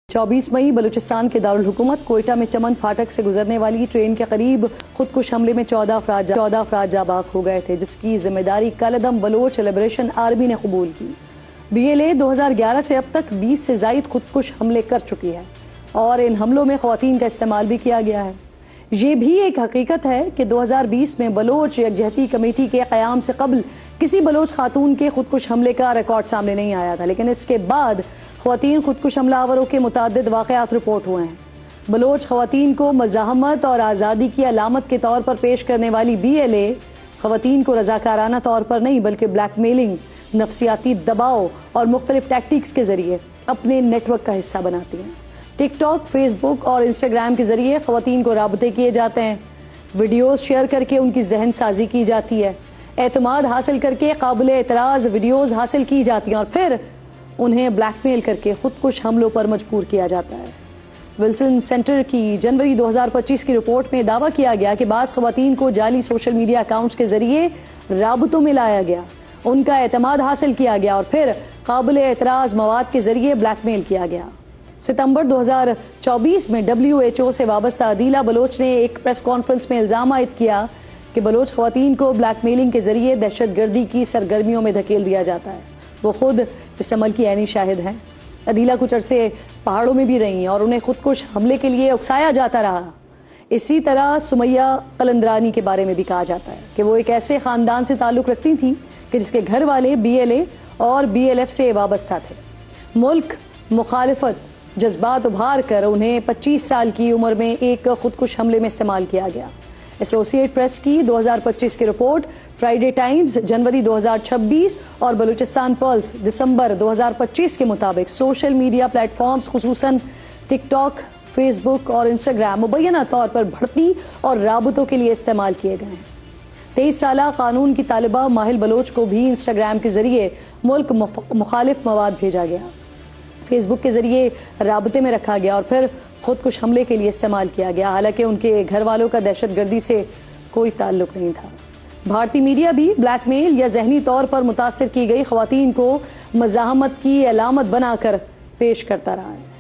24 مئی بلوچستان کے دارالحکومت کوئٹہ میں چمن پھاٹک سے گزرنے والی ٹرین کے قریب خودکش حملے میں 14 افراد جاں بحق ہو گئے تھے، جس کی ذمہ داری کالعدم بلوچ لبریشن آرمی نے قبول کی۔ BLA 2011 سے اب تک 20 سے زائد خودکش حملے کر چکی ہے اور ان حملوں میں خواتین کا استعمال بھی کیا گیا ہے۔ یہ بھی ایک حقیقت ہے کہ 2020 میں بلوچ یکجہتی کمیٹی کے قیام سے قبل کسی بلوچ خاتون کے خودکش حملے کا ریکارڈ سامنے نہیں آیا تھا، لیکن اس کے بعد خواتین خودکش حملہ آوروں کے متعدد واقعات رپورٹ ہوئے ہیں۔ بلوچ خواتین کو مزاحمت اور آزادی کی علامت کے طور پر پیش کرنے والی BLA خواتین کو رضاکارانہ طور پر نہیں بلکہ بلیک میلنگ، نفسیاتی دباؤ اور مختلف ٹیکٹکس کے ذریعے اپنے نیٹ ورک کا حصہ بناتی ہیں۔ ٹک ٹاک، فیس بک اور انسٹاگرام کے ذریعے خواتین کو رابطے کیے جاتے ہیں، ویڈیوز شیئر کر کے ان کی ذہن سازی کی جاتی ہے، اعتماد حاصل کر کے قابل اعتراض ویڈیوز حاصل کی جاتی ہیں اور پھر انہیں بلیک میل کر کے خودکش حملوں پر مجبور کیا جاتا ہے۔ ولسن سینٹر کی جنوری 2025 کی رپورٹ میں دعویٰ کیا گیا کہ بعض خواتین کو جعلی سوشل میڈیا اکاؤنٹس کے ذریعے رابطوں میں لایا گیا، ان کا اعتماد حاصل کیا گیا اور پھر قابل اعتراض مواد کے ذریعے بلیک میل کیا گیا۔ ستمبر 2024 میں WHO سے وابستہ عدیلہ بلوچ نے ایک پریس کانفرنس میں الزام عائد کیا کہ بلوچ خواتین کو بلیک میلنگ کے ذریعے دہشت گردی کی سرگرمیوں میں دھکیل دیا جاتا ہے۔ وہ خود اس عمل کی عینی شاہد ہیں۔ عدیلہ کچھ عرصے پہاڑوں میں بھی رہی اور انہیں خودکش حملے کے لیے اکسایا جاتا رہا۔ اسی طرح سمیہ قلندرانی کے بارے میں بھی کہا جاتا ہے کہ وہ ایک ایسے خاندان سے تعلق رکھتی تھیں کہ جس کے گھر والے BLA اور BLF سے وابستہ تھے۔ ملک مخالفت جذبات ابھار کر انہیں 25 سال کی عمر میں ایک خودکش حملے میں استعمال کیا گیا۔ ایسوسیٹ پریس کی 2025 کی رپورٹ، فرائیڈے ٹائمز جنوری 2026 اور بلوچستان پلس دسمبر 2025 کے مطابق سوشل میڈیا پلیٹ فارمز خصوصاً ٹک ٹاک، فیس بک اور انسٹاگرام مبینہ طور پر بھرتی اور رابطوں کے لیے استعمال کیے گئے ہیں۔ 23 سالہ قانون کی طالبہ ماہل بلوچ کو بھی انسٹاگرام کے ذریعے ملک مخالف مواد بھیجا گیا، فیس بک کے ذریعے رابطے میں رکھا گیا اور پھر خودکش حملے کے لیے استعمال کیا گیا، حالانکہ ان کے گھر والوں کا دہشت گردی سے کوئی تعلق نہیں تھا۔ بھارتی میڈیا بھی بلیک میل یا ذہنی طور پر متاثر کی گئی خواتین کو مزاحمت کی علامت بنا کر پیش کرتا رہا ہے۔